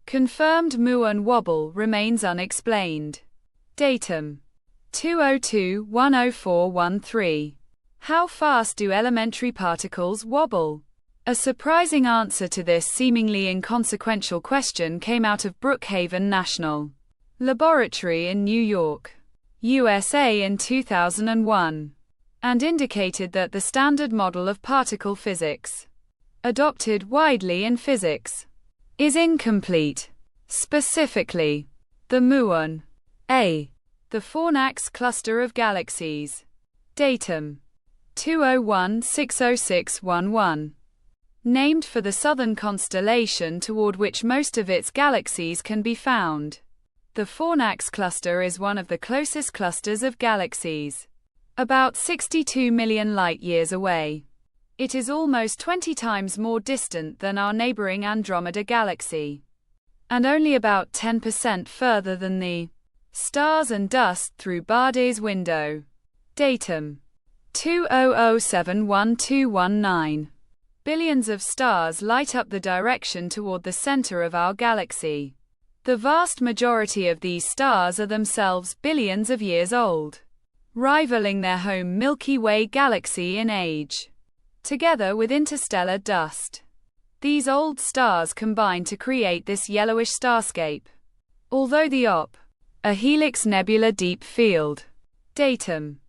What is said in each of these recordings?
Confirmed muon wobble remains unexplained. Datum 202-10413. How fast do elementary particles wobble? A surprising answer to this seemingly inconsequential question came out of Brookhaven National Laboratory in New York, USA in 2001, and indicated that the standard model of particle physics, adopted widely in physics, is incomplete. Specifically, the muon A, the Fornax cluster of galaxies. Datum 201-60611. Named for the southern constellation toward which most of its galaxies can be found. The Fornax cluster is one of the closest clusters of galaxies, about 62 million light-years away. It is almost 20 times more distant than our neighboring Andromeda galaxy, and only about 10% further than the stars and dust through Bardé's window. Datum 200711219. Billions of stars light up the direction toward the center of our galaxy. The vast majority of these stars are themselves billions of years old, rivaling their home Milky Way galaxy in age. Together with interstellar dust, these old stars combine to create this yellowish starscape. Although the OP, a helix nebula deep field. Datum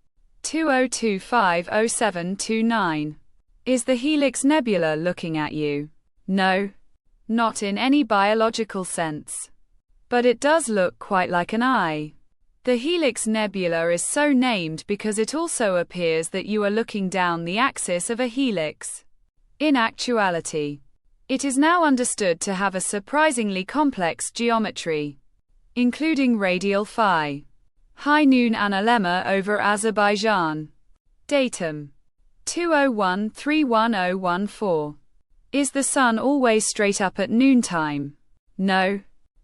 202500729. Is the Helix Nebula looking at you? No. Not in any biological sense. But it does look quite like an eye. The Helix Nebula is so named because it also appears that you are looking down the axis of a helix. In actuality, it is now understood to have a surprisingly complex geometry, including radial phi. High noon analemma over Azerbaijan. Datum 201-31014. Is the sun always straight up at noontime? No.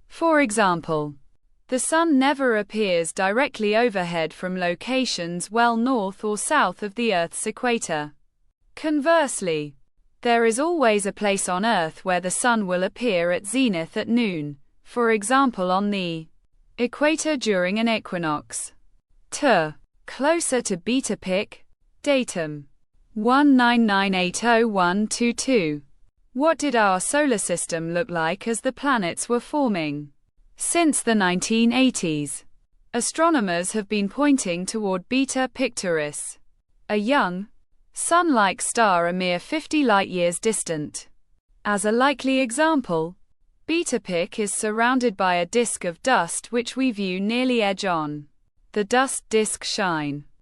For example, the sun never appears directly overhead from locations well north or south of the Earth's equator. Conversely, there is always a place on Earth where the sun will appear at zenith at noon, for example on the equator during an equinox. Closer to Beta Pic. Datum 199800122. What did our solar system look like as the planets were forming? Since the 1980s, astronomers have been pointing toward Beta Pictoris, a young, sun-like star a mere 50 light-years distant. As a likely example, Beta Pic is surrounded by a disk of dust which we view nearly edge-on. The dust disk shine